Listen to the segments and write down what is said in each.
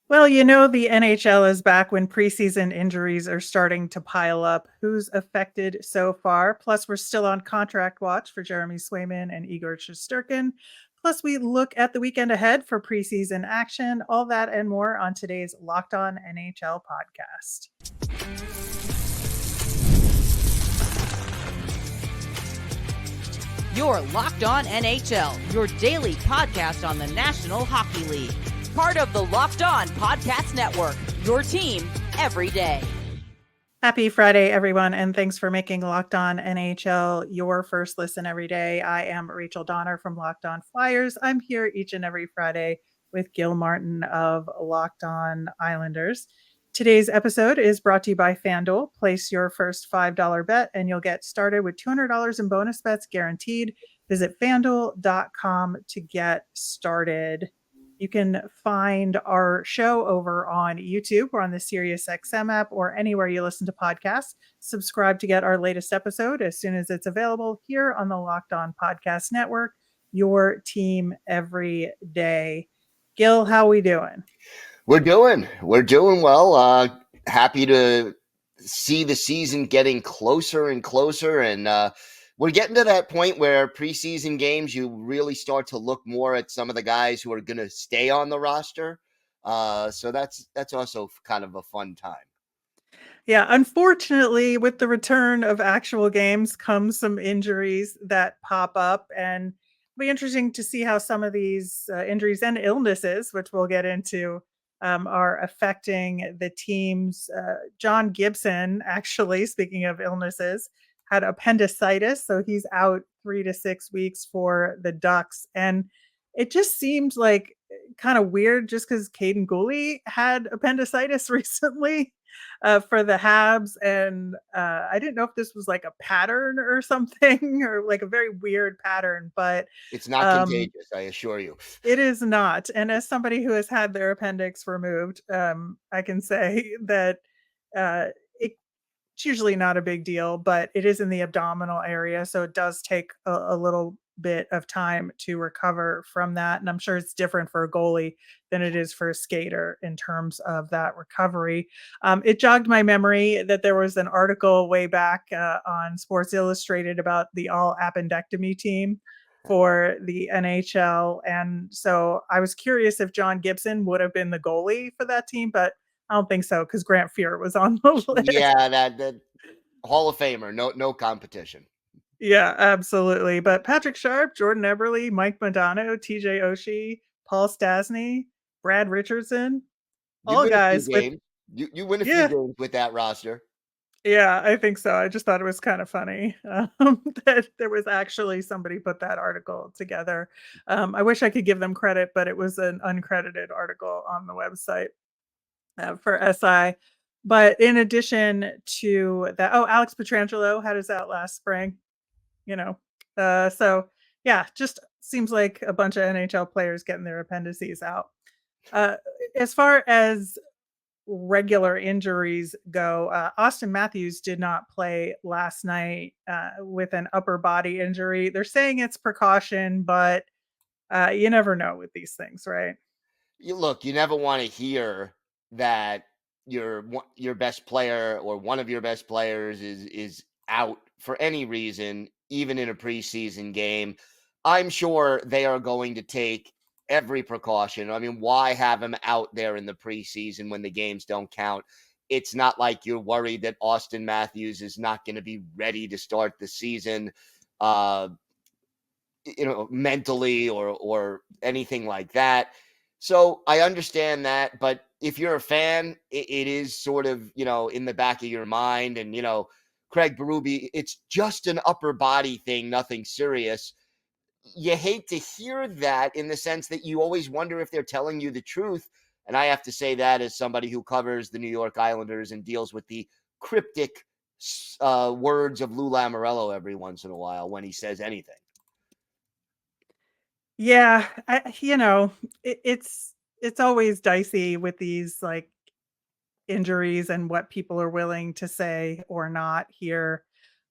Well, the NHL is back when preseason injuries are starting to pile up. Who's affected so far? Plus, we're still on contract watch for Jeremy Swayman and Igor Shesterkin. Plus, we look at the weekend ahead for preseason action. All that and more on today's Locked On NHL podcast. You're Locked On NHL, your daily podcast on the National Hockey League. Part of the Locked On Podcast Network, your team every day. Happy Friday, everyone, and thanks for making Locked On NHL your first listen every day. I am Rachel Donner from Locked On Flyers. I'm here each and every Friday with Gil Martin of Locked On Islanders. Today's episode is brought to you by FanDuel. Place your first $5 bet and you'll get started with $200 in bonus bets guaranteed. Visit FanDuel.com to get started. You can find our show over on YouTube or on the SiriusXM app or anywhere you listen to podcasts. Subscribe to get our latest episode as soon as it's available here on the Locked On Podcast Network, your team every day. Gil, how we doing? We're doing well. Happy to see the season getting closer and closer. And we're getting to that point where preseason games, you really start to look more at some of the guys who are going to stay on the roster. So that's also kind of a fun time. Yeah, unfortunately, with the return of actual games comes some injuries that pop up, and it'll be interesting to see how some of these injuries and illnesses, which we'll get into, are affecting the teams. John Gibson, actually, speaking of illnesses, had appendicitis, so he's out 3 to 6 weeks for the Ducks. And it just seemed like kind of weird just because Caden Gooley had appendicitis recently for the Habs. And I didn't know if this was like a pattern or something or like a very weird pattern, but it's not contagious, I assure you. It is not. And as somebody who has had their appendix removed, I can say that it's usually not a big deal, but it is in the abdominal area. So it does take a little bit of time to recover from that. And I'm sure it's different for a goalie than it is for a skater in terms of that recovery. It jogged my memory that there was an article way back on Sports Illustrated about the all appendectomy team for the NHL. And so I was curious if John Gibson would have been the goalie for that team, but I don't think so because Grant Fuhr was on the list. Yeah, that Hall of Famer, no competition. Yeah, absolutely. But Patrick Sharp, Jordan Eberle, Mike Modano, TJ Oshie, Paul Stastny, Brad Richardson, all guys with you win a few games with that roster. Yeah, I think so. I just thought it was kind of funny that there was actually somebody put that article together. I wish I could give them credit, but it was an uncredited article on the website for SI. But in addition to that, Alex Pietrangelo had his out last spring, so yeah, just seems like a bunch of NHL players getting their appendices out. As far as regular injuries go, Auston Matthews did not play last night with an upper body injury. They're saying it's precaution, but you never know with these things, right? You never want to hear that your best player or one of your best players is out for any reason, even in a preseason game. I'm sure they are going to take every precaution. I mean, why have him out there in the preseason when the games don't count? It's not like you're worried that Auston Matthews is not going to be ready to start the season, mentally or anything like that. So I understand that, but if you're a fan, it is sort of, in the back of your mind. And, Craig Berube, it's just an upper body thing, nothing serious. You hate to hear that in the sense that you always wonder if they're telling you the truth. And I have to say that as somebody who covers the New York Islanders and deals with the cryptic words of Lou Lamoriello every once in a while when he says anything. Yeah, it's always dicey with these like injuries and what people are willing to say or not here.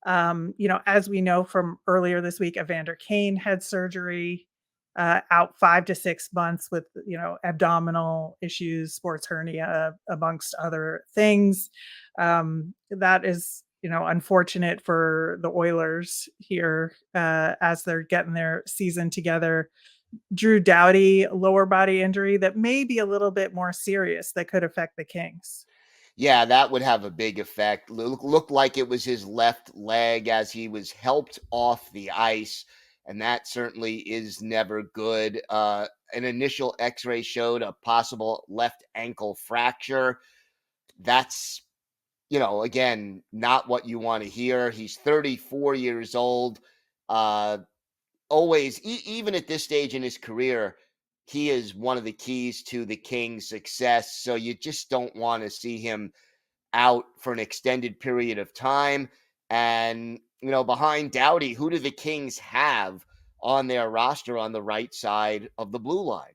As we know from earlier this week, Evander Kane had surgery out 5 to 6 months with, abdominal issues, sports hernia, amongst other things. That is, unfortunate for the Oilers here as they're getting their season together. Drew Doughty, lower body injury that may be a little bit more serious that could affect the Kings. Yeah, that would have a big effect. Looked like it was his left leg as he was helped off the ice, and that certainly is never good. An initial x-ray showed a possible left ankle fracture. That's, again, not what you want to hear. He's 34 years old. Always, even at this stage in his career, he is one of the keys to the Kings' success. So you just don't want to see him out for an extended period of time. And, behind Doughty, who do the Kings have on their roster on the right side of the blue line?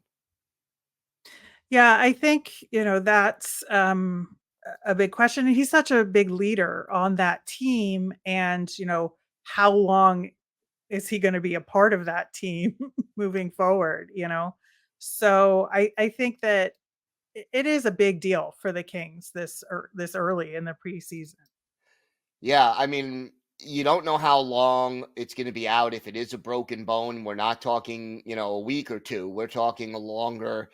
Yeah, I think, that's a big question. And he's such a big leader on that team. And, how long is he going to be a part of that team moving forward? So I think that it is a big deal for the Kings this early in the preseason. Yeah, I mean, you don't know how long it's going to be out. If it is a broken bone, we're not talking, a week or two. We're talking a longer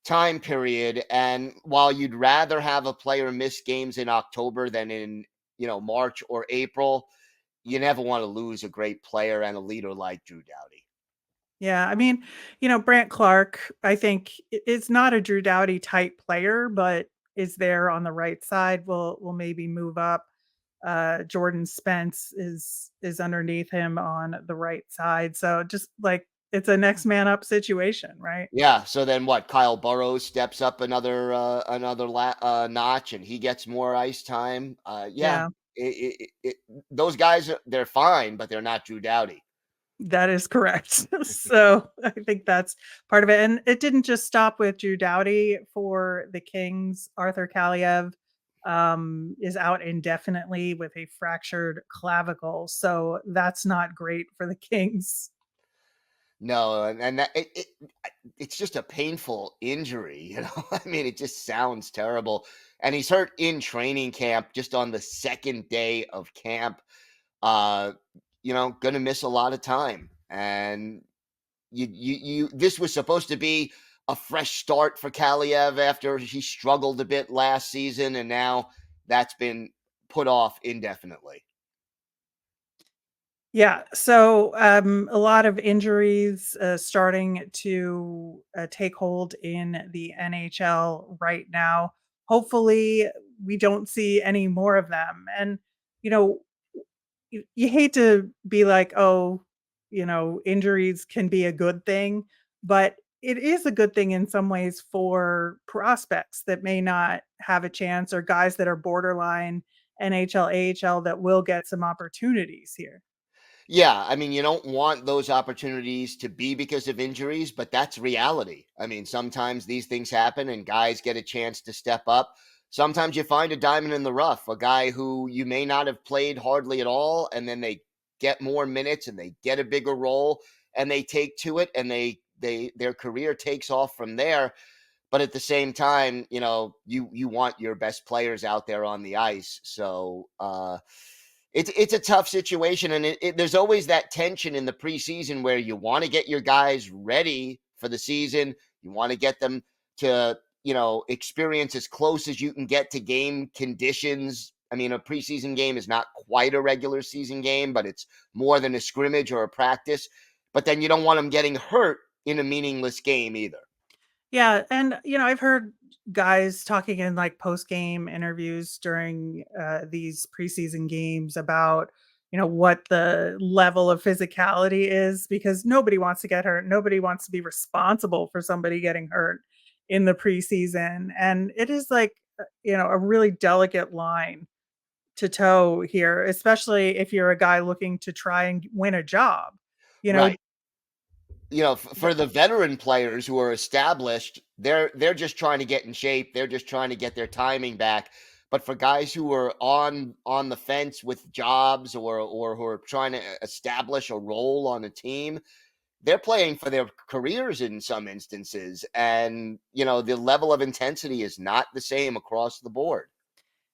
time period. And while you'd rather have a player miss games in October than in, March or April, you never want to lose a great player and a leader like Drew Doughty. Yeah, I mean, Brant Clark, I think is not a Drew Doughty type player, but is there on the right side. Will maybe move up. Jordan Spence is underneath him on the right side. So just like it's a next man up situation, right? Yeah. So then what? Kyle Burrows steps up notch, and he gets more ice time. Yeah. Yeah, Those guys, they're fine, but they're not Drew Doughty. that is correct. So I think that's part of it. And it didn't just stop with Drew Doughty for the Kings. Arthur Kaliyev is out indefinitely with a fractured clavicle. So that's not great for the Kings. No, and that it's just a painful injury. I mean, it just sounds terrible. And he's hurt in training camp just on the second day of camp. Uh, gonna miss a lot of time. And this was supposed to be a fresh start for Kaliyev after he struggled a bit last season, and now that's been put off indefinitely. Yeah, so a lot of injuries starting to take hold in the NHL right now. Hopefully, we don't see any more of them. And you know, you hate to be like, oh, injuries can be a good thing, but it is a good thing in some ways for prospects that may not have a chance or guys that are borderline NHL, AHL that will get some opportunities here. Yeah, I mean, you don't want those opportunities to be because of injuries, but that's reality. I mean, sometimes these things happen and guys get a chance to step up. Sometimes you find a diamond in the rough, a guy who you may not have played hardly at all, and then they get more minutes and they get a bigger role and they take to it and their career takes off from there. But at the same time, you want your best players out there on the ice. So it's a tough situation, and there's always that tension in the preseason where you want to get your guys ready for the season. You want to get them to experience as close as you can get to game conditions. I mean, a preseason game is not quite a regular season game, but it's more than a scrimmage or a practice. But then you don't want them getting hurt in a meaningless game either. Yeah, and I've heard guys talking in like post-game interviews during these preseason games about what the level of physicality is because nobody wants to get hurt. Nobody wants to be responsible for somebody getting hurt in the preseason, and it is like a really delicate line to toe here, especially if you're a guy looking to try and win a job. You know, Right. For the veteran players who are established, they're just trying to get in shape. They're just trying to get their timing back. But for guys who are on the fence with jobs or who are trying to establish a role on a team, they're playing for their careers in some instances. And, the level of intensity is not the same across the board.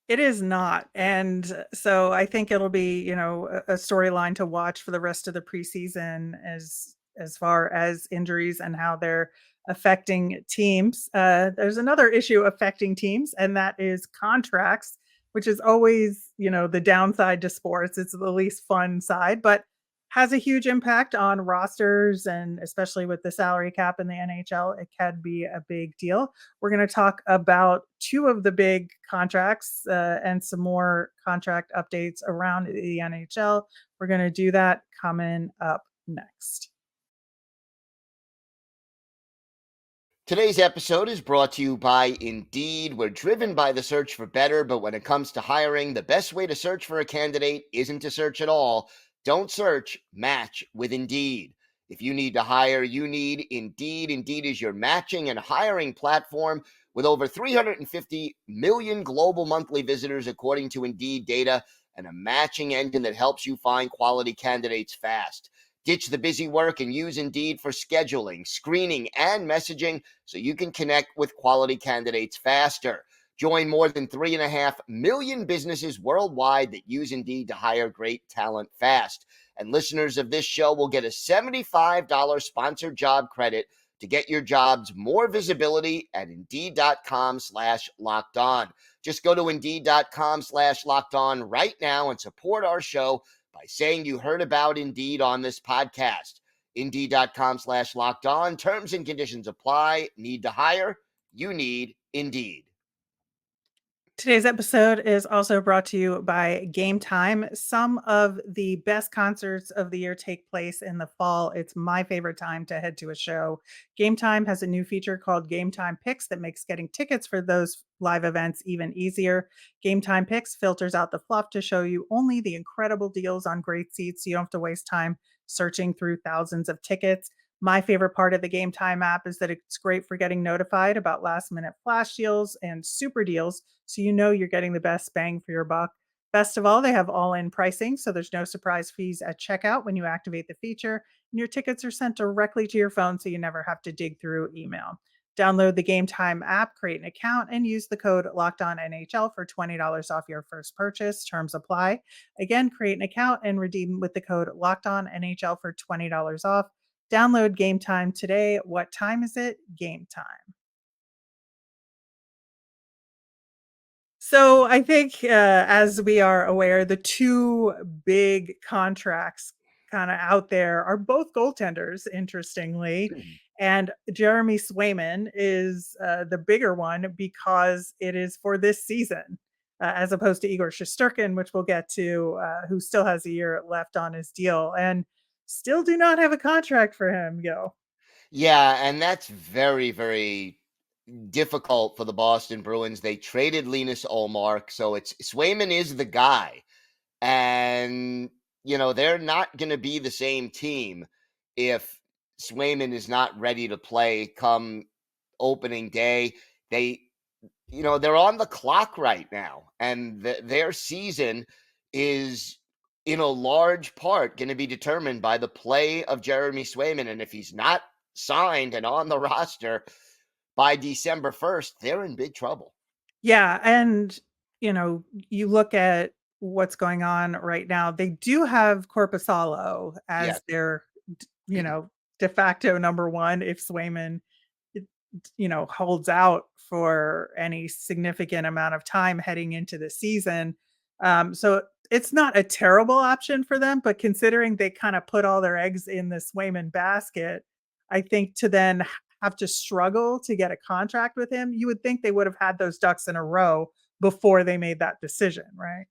It is not. And so I think it'll be, a storyline to watch for the rest of the preseason as far as injuries and how they're affecting teams. There's another issue affecting teams, and that is contracts, which is always, the downside to sports. It's the least fun side, but has a huge impact on rosters, and especially with the salary cap in the NHL, it can be a big deal. We're going to talk about two of the big contracts and some more contract updates around the NHL. We're going to do that coming up next. Today's episode is brought to you by Indeed. We're driven by the search for better, but when it comes to hiring, the best way to search for a candidate isn't to search at all. Don't search, match with Indeed. If you need to hire, you need Indeed. Indeed is your matching and hiring platform with over 350 million global monthly visitors, according to Indeed data, and a matching engine that helps you find quality candidates fast. Ditch the busy work and use Indeed for scheduling, screening, and messaging so you can connect with quality candidates faster. Join more than 3.5 million businesses worldwide that use Indeed to hire great talent fast. And listeners of this show will get a $75 sponsored job credit to get your jobs more visibility at Indeed.com/lockedon. Just go to Indeed.com/lockedon right now and support our show by saying you heard about Indeed on this podcast. Indeed.com/lockedon. Terms and conditions apply. Need to hire? You need Indeed. Today's episode is also brought to you by Game Time. Some of the best concerts of the year take place in the fall. It's my favorite time to head to a show. Game Time has a new feature called Game Time Picks that makes getting tickets for those live events even easier. Game Time Picks filters out the fluff to show you only the incredible deals on great seats, so you don't have to waste time searching through thousands of tickets. My favorite part of the Game Time app is that it's great for getting notified about last minute flash deals and super deals, so you know you're getting the best bang for your buck. Best of all, they have all in pricing, so there's no surprise fees at checkout when you activate the feature, and your tickets are sent directly to your phone so you never have to dig through email. Download the Game Time app, create an account, and use the code LOCKEDONNHL for $20 off your first purchase. Terms apply. Again, create an account and redeem with the code LOCKEDONNHL for $20 off. Download Game Time today. What time is it? Game time. So I think, as we are aware, the two big contracts kind of out there are both goaltenders, interestingly. And Jeremy Swayman is the bigger one because it is for this season, as opposed to Igor Shesterkin, which we'll get to, who still has a year left on his deal and still do not have a contract for him, Yo. Yeah, and that's very, very difficult for the Boston Bruins. They traded Linus Ullmark, so it's Swayman is the guy. And, they're not going to be the same team if Swayman is not ready to play come opening day. They're on the clock right now, and their season is in a large part going to be determined by the play of Jeremy Swayman. And if he's not signed and on the roster by December 1st, they're in big trouble. Yeah, and you look at what's going on right now. They do have Korpisalo as their, de facto number one if Swayman, holds out for any significant amount of time heading into the season. So it's not a terrible option for them, but considering they kind of put all their eggs in the Swayman basket, I think to then have to struggle to get a contract with him, you would think they would have had those ducks in a row before they made that decision, right?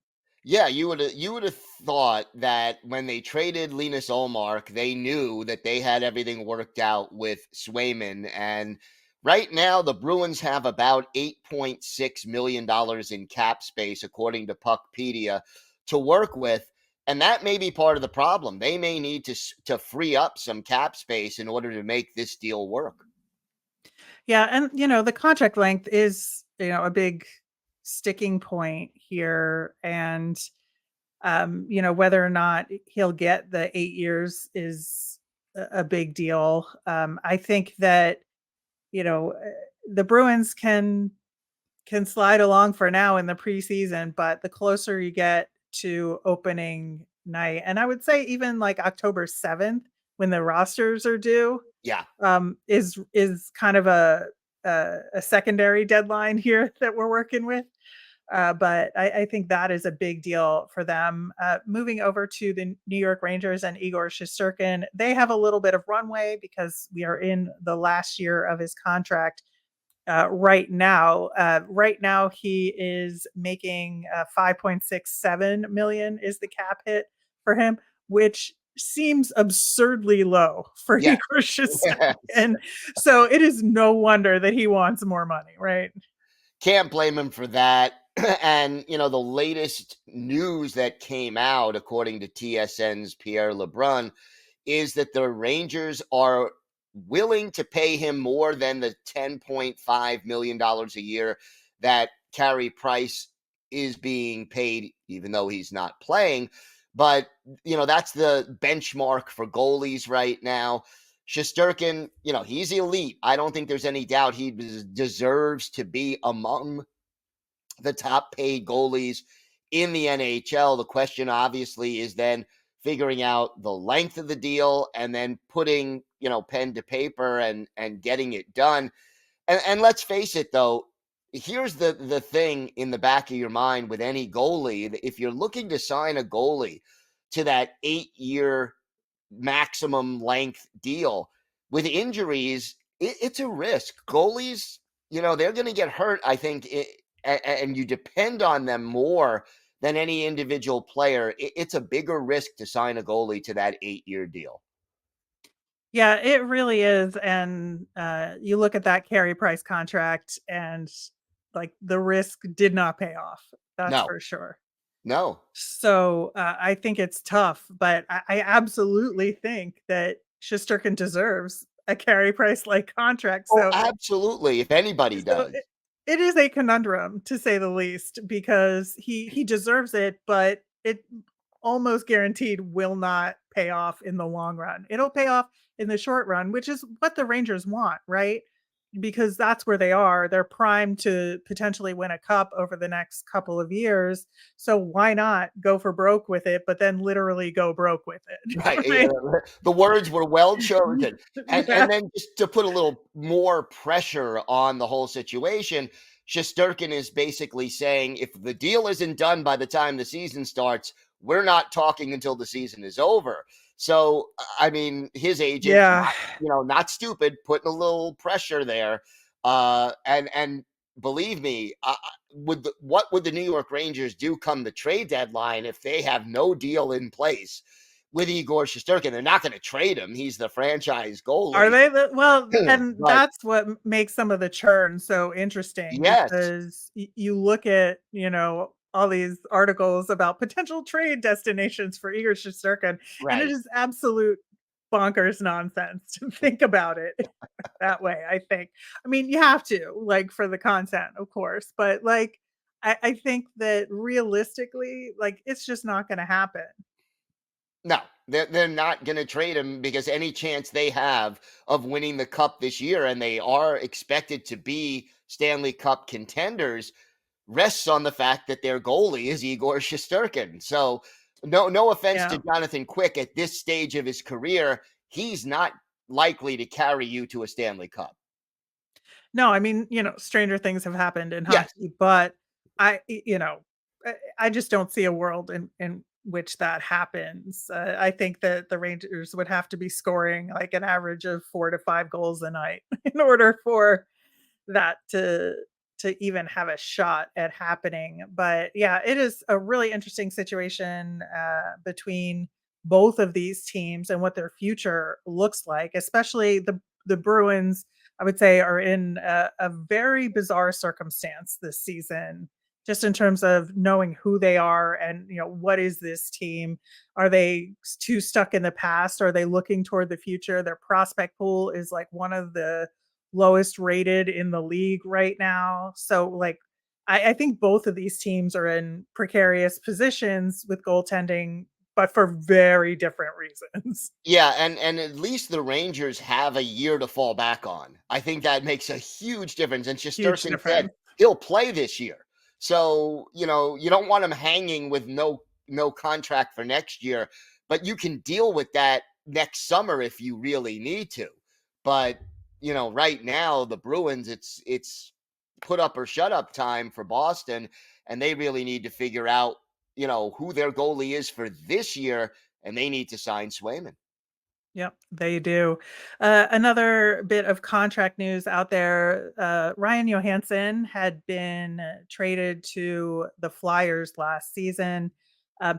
Yeah, you would have thought that when they traded Linus Ullmark, they knew that they had everything worked out with Swayman. And right now, the Bruins have about $8.6 million in cap space, according to Puckpedia, to work with. And that may be part of the problem. They may need to free up some cap space in order to make this deal work. Yeah, and the contract length is, a big sticking point here, and whether or not he'll get the 8 years is a big deal. I think that, you know, the Bruins can slide along for now in the preseason, but the closer you get to opening night, and I would say even like October 7th when the rosters are due, Yeah. is kind of a secondary deadline here that we're working with. But I think that is a big deal for them. Moving over to the New York Rangers and Igor Shesterkin, they have a little bit of runway because we are in the last year of his contract right now. Right now, he is making 5.67 million is the cap hit for him, which seems absurdly low for Yeah. Igor Shesterkin. Yes. So it is no wonder that he wants more money, right? Can't blame him for that. And, the latest news that came out, according to TSN's Pierre LeBrun, is that the Rangers are willing to pay him more than the $10.5 million a year that Carey Price is being paid, even though he's not playing. But, that's the benchmark for goalies right now. Shesterkin, he's elite. I don't think there's any doubt he deserves to be among the top paid goalies in the NHL. The question obviously is then figuring out the length of the deal and then putting, pen to paper and getting it done. And let's face it though, here's the thing in the back of your mind with any goalie. If you're looking to sign a goalie to that 8-year maximum length deal, with injuries, it's a risk. Goalies, they're going to get hurt, I think, and you depend on them more than any individual player. It's a bigger risk to sign a goalie to that 8-year deal. Yeah, it really is. And you look at that Carey Price contract, and like the risk did not pay off. That's No, for sure. no. So I think it's tough, but I absolutely think that Shesterkin deserves a Carey Price like contract. Oh, So, absolutely. If anybody so does. it is a conundrum to say the least because he deserves it, but it almost guaranteed will not pay off in the long run. It'll pay off in the short run, which is what the Rangers want, right? Because that's where they are. They're primed to potentially win a cup over the next couple of years. So why not go for broke with it, but then literally go broke with it? Right. Right? The words were well chosen. And Yeah. then just to put a little more pressure on the whole situation, Shesterkin is basically saying if the deal isn't done by the time the season starts, we're not talking until the season is over. So, I mean, his agent, Yeah. not stupid, putting a little pressure there. And believe me, what would the New York Rangers do come the trade deadline if they have no deal in place with Igor Shesterkin? They're not going to trade him. He's the franchise Are goalie. they well, and But that's what makes some of the churn so interesting yes, because you look at, all these articles about potential trade destinations for Igor Shesterkin, and it right. is absolute bonkers nonsense to think about it that way, I think. I mean, you have to, like, for the content, of course, but, like, I think that realistically, like, it's just not gonna happen. No, they're not going to trade him because any chance they have of winning the cup this year, and they are expected to be Stanley Cup contenders, rests on the fact that their goalie is Igor Shesterkin. So, no offense to Yeah. Jonathan Quick at this stage of his career, he's not likely to carry you to a Stanley Cup. No, I mean, stranger things have happened in Yes, hockey, but I just don't see a world in which that happens. I think that the Rangers would have to be scoring like an average of 4 to 5 goals a night in order for that to even have a shot at happening. But yeah, it is a really interesting situation between both of these teams and what their future looks like, especially the Bruins. I would say are in a very bizarre circumstance this season, just in terms of knowing who they are and what is this team? Are they too stuck in the past? Are they looking toward the future? Their prospect pool is like one of the lowest rated in the league right now. So like I think both of these teams are in precarious positions with goaltending, but for very different reasons. Yeah, and at least the Rangers have a year to fall back on. I think that makes a huge difference. And Huge Shesterkin said difference. he'll play this year. So, you don't want him hanging with no contract for next year, but you can deal with that next summer if you really need to. But, right now the Bruins, it's put up or shut up time for Boston, and they really need to figure out, who their goalie is for this year, and they need to sign Swayman. Yep, they do. Another bit of contract news out there. Ryan Johansson had been traded to the Flyers last season.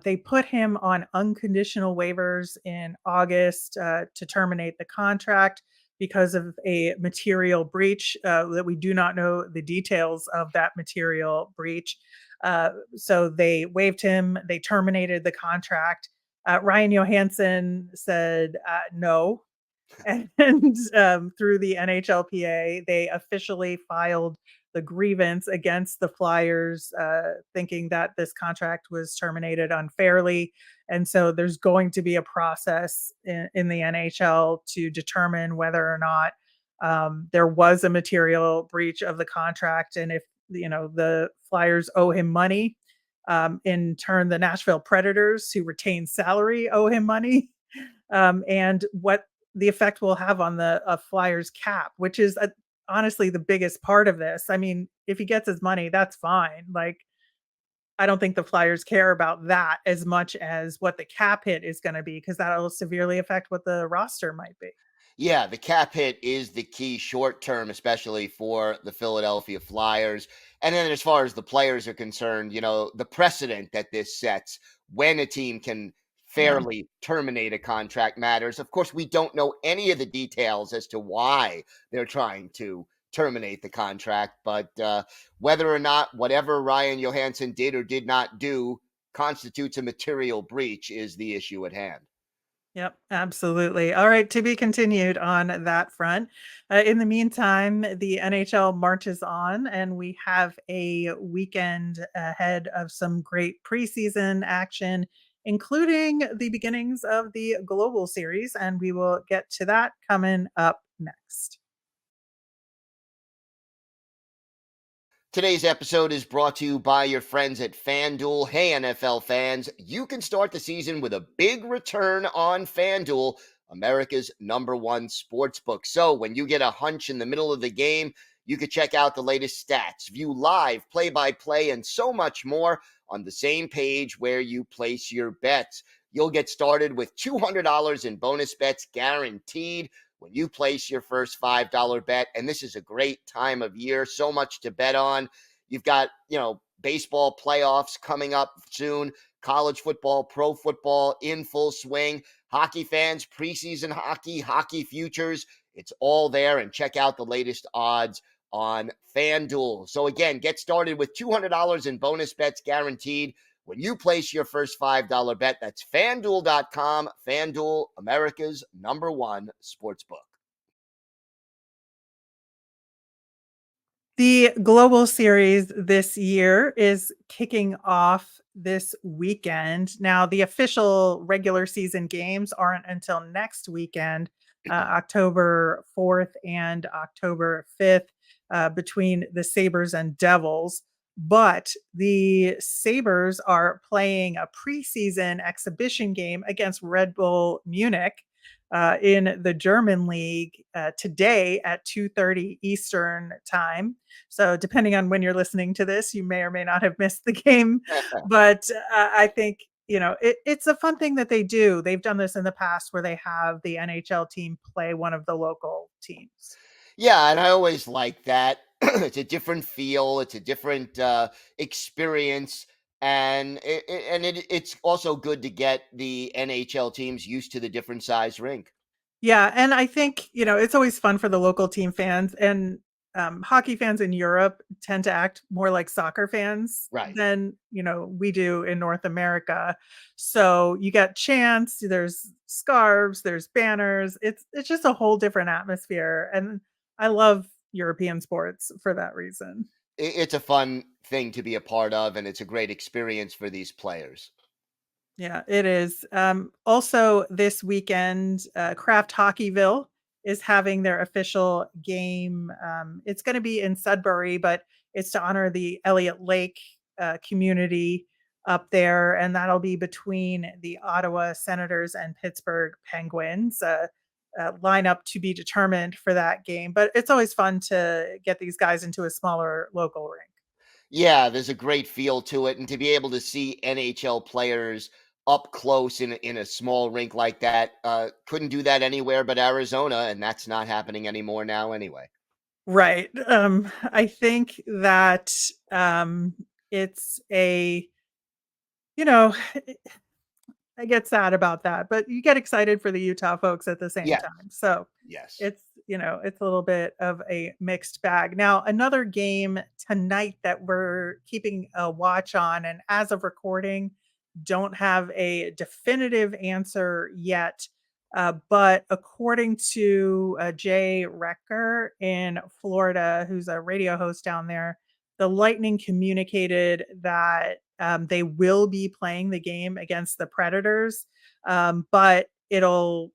They put him on unconditional waivers in August to terminate the contract because of a material breach that we do not know the details of that material breach. So they waived him, they terminated the contract. Ryan Johansson said no. And through the NHLPA, they officially filed the grievance against the Flyers, thinking that this contract was terminated unfairly. And so there's going to be a process in the NHL to determine whether or not there was a material breach of the contract. And if, the Flyers owe him money, in turn, the Nashville Predators, who retain salary, owe him money, and what the effect will have on the Flyers cap, which is honestly the biggest part of this. I mean, if he gets his money, that's fine. Like, I don't think the Flyers care about that as much as what the cap hit is going to be, because that'll severely affect what the roster might be. Yeah, the cap hit is the key short term, especially for the Philadelphia Flyers. And then as far as the players are concerned, the precedent that this sets when a team can Yeah. fairly terminate a contract matters. Of course, we don't know any of the details as to why they're trying to terminate the contract, but whether or not whatever Ryan Johansson did or did not do constitutes a material breach is the issue at hand. Yep, absolutely. All right, to be continued on that front. In the meantime, the NHL marches on, and we have a weekend ahead of some great preseason action, including the beginnings of the Global Series, and we will get to that coming up next. Today's episode is brought to you by your friends at FanDuel. Hey, NFL fans, you can start the season with a big return on FanDuel, America's #1 sportsbook. So when you get a hunch in the middle of the game, you can check out the latest stats, view live play-by-play, and so much more on the same page where you place your bets. You'll get started with $200 in bonus bets guaranteed when you place your first $5 bet. And this is a great time of year. So much to bet on. You've got, baseball playoffs coming up soon, college football, pro football in full swing, hockey fans, preseason hockey, hockey futures. It's all there. And check out the latest odds on FanDuel. So again, get started with $200 in bonus bets guaranteed when you place your first $5 bet. That's FanDuel.com. FanDuel, America's #1 sportsbook. The Global Series this year is kicking off this weekend. Now, the official regular season games aren't until next weekend, October 4th and October 5th, between the Sabres and Devils. But the Sabres are playing a preseason exhibition game against Red Bull Munich in the German league today at 2:30 Eastern time. So depending on when you're listening to this, you may or may not have missed the game. But I think, it's a fun thing that they do. They've done this in the past where they have the NHL team play one of the local teams. Yeah, and I always like that. It's a different feel. It's a different experience. And it's also good to get the NHL teams used to the different size rink. Yeah, and I think, it's always fun for the local team fans, and hockey fans in Europe tend to act more like soccer fans Right. than, we do in North America. So you get chants, there's scarves, there's banners. It's just a whole different atmosphere, and I love European sports for that reason. It's a fun thing to be a part of, and it's a great experience for these players. Yeah, it is. Also, this weekend, Craft Hockeyville is having their official game. It's going to be in Sudbury, but it's to honor the Elliott Lake community up there, and that'll be between the Ottawa Senators and Pittsburgh Penguins. Lineup to be determined for that game, but it's always fun to get these guys into a smaller local rink. Yeah, there's a great feel to it, and to be able to see NHL players up close in a small rink like that, couldn't do that anywhere but Arizona, and that's not happening anymore now anyway. Right. I think that it's a, you know, I get sad about that, but you get excited for the Utah folks at the same Yeah, time. So yes. it's a little bit of a mixed bag. Now, another game tonight that we're keeping a watch on, and as of recording, don't have a definitive answer yet. But according to Jay Recker in Florida, who's a radio host down there, the Lightning communicated that they will be playing the game against the Predators, but it'll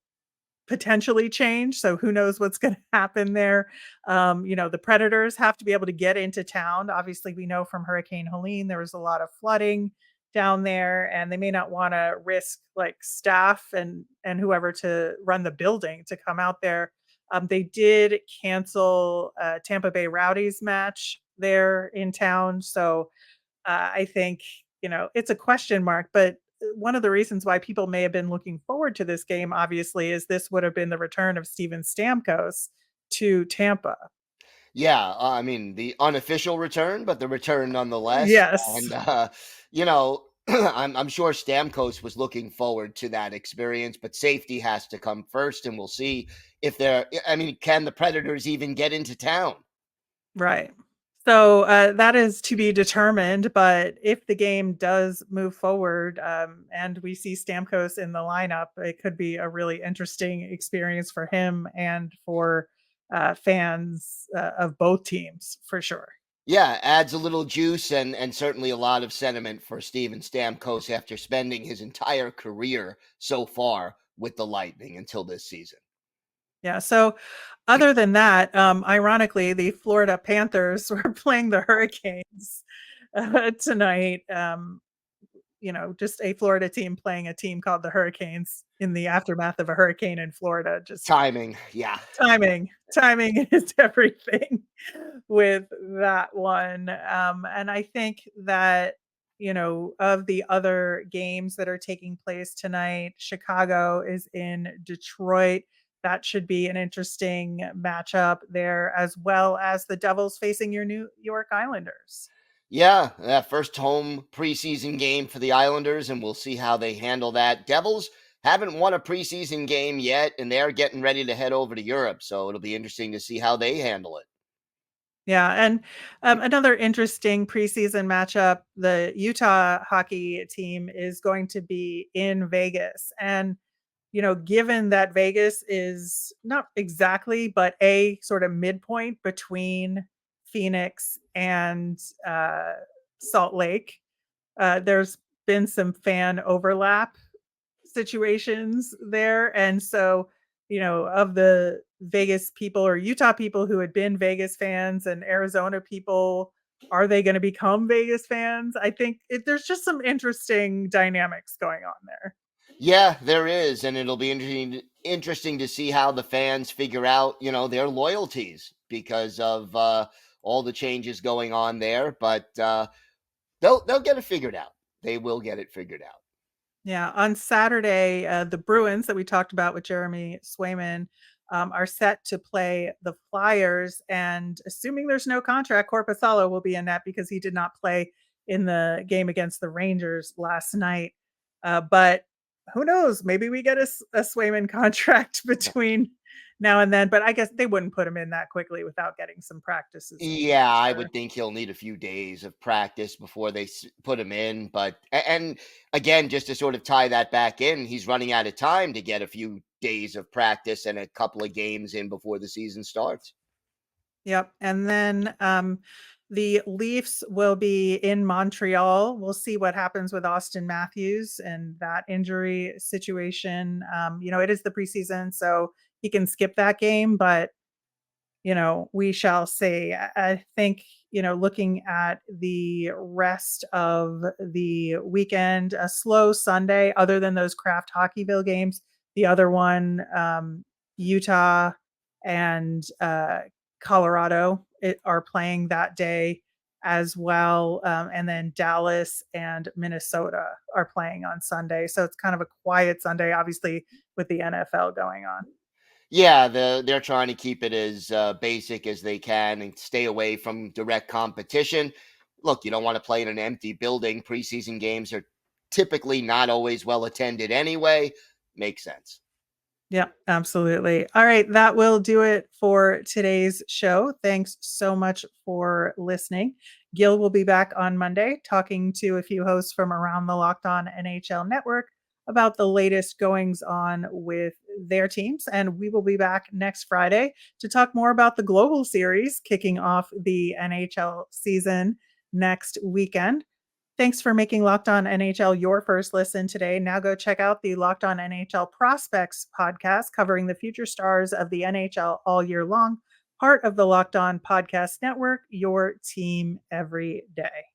potentially change. So who knows what's going to happen there. The Predators have to be able to get into town. Obviously, we know from Hurricane Helene, there was a lot of flooding down there, and they may not want to risk like staff and whoever to run the building to come out there. They did cancel Tampa Bay Rowdies match there in town. So I think, it's a question mark, but one of the reasons why people may have been looking forward to this game, obviously, is this would have been the return of Steven Stamkos to Tampa. Yeah, I mean, the unofficial return, but the return nonetheless. Yes. And, you know, I'm sure Stamkos was looking forward to that experience, but safety has to come first, and we'll see if can the Predators even get into town? Right. So that is to be determined. But if the game does move forward and we see Stamkos in the lineup, it could be a really interesting experience for him and for fans of both teams, for sure. Yeah, adds a little juice and certainly a lot of sentiment for Steven Stamkos after spending his entire career so far with the Lightning until this season. Yeah. So, other than that, ironically, the Florida Panthers were playing the Hurricanes tonight. Just a Florida team playing a team called the Hurricanes in the aftermath of a hurricane in Florida. Just Timing, yeah. timing is everything with that one. And I think that, of the other games that are taking place tonight, Chicago is in Detroit. That should be an interesting matchup there, as well as the Devils facing your New York Islanders. Yeah, that first home preseason game for the Islanders, and we'll see how they handle that. Devils haven't won a preseason game yet, and they're getting ready to head over to Europe, so it'll be interesting to see how they handle it. Yeah, and another interesting preseason matchup, the Utah hockey team is going to be in Vegas. And, given that Vegas is not exactly, but a sort of midpoint between Phoenix and Salt Lake, there's been some fan overlap situations there. And so, of the Vegas people or Utah people who had been Vegas fans and Arizona people, are they going to become Vegas fans? I think there's just some interesting dynamics going on there. Yeah, there is, and it'll be interesting to see how the fans figure out, their loyalties because of all the changes going on there. But they'll get it figured out. They will get it figured out. Yeah, on Saturday, the Bruins that we talked about with Jeremy Swayman are set to play the Flyers, and assuming there's no contract, Korpisalo will be in that because he did not play in the game against the Rangers last night. But who knows? Maybe we get a Swayman contract between now and then, but I guess they wouldn't put him in that quickly without getting some practices. Yeah, I would think he'll need a few days of practice before they put him in. But, and again, just to sort of tie that back in, he's running out of time to get a few days of practice and a couple of games in before the season starts. Yep. And then The Leafs will be in Montreal. We'll see what happens with Auston Matthews and that injury situation. It is the preseason, so he can skip that game, but we shall see. I think, looking at the rest of the weekend, a slow Sunday, other than those Kraft Hockeyville games. The other one, Utah and Colorado are playing that day as well. And then Dallas and Minnesota are playing on Sunday. So it's kind of a quiet Sunday, obviously, with the NFL going on. Yeah, they're trying to keep it as basic as they can and stay away from direct competition. Look, you don't want to play in an empty building. Preseason games are typically not always well attended anyway. Makes sense. Yeah, absolutely. All right, that will do it for today's show. Thanks so much for listening. Gil will be back on Monday talking to a few hosts from around the Locked On NHL network about the latest goings on with their teams. And we will be back next Friday to talk more about the Global Series kicking off the NHL season next weekend. Thanks for making Locked On NHL your first listen today. Now go check out the Locked On NHL Prospects podcast covering the future stars of the NHL all year long, part of the Locked On Podcast Network, your team every day.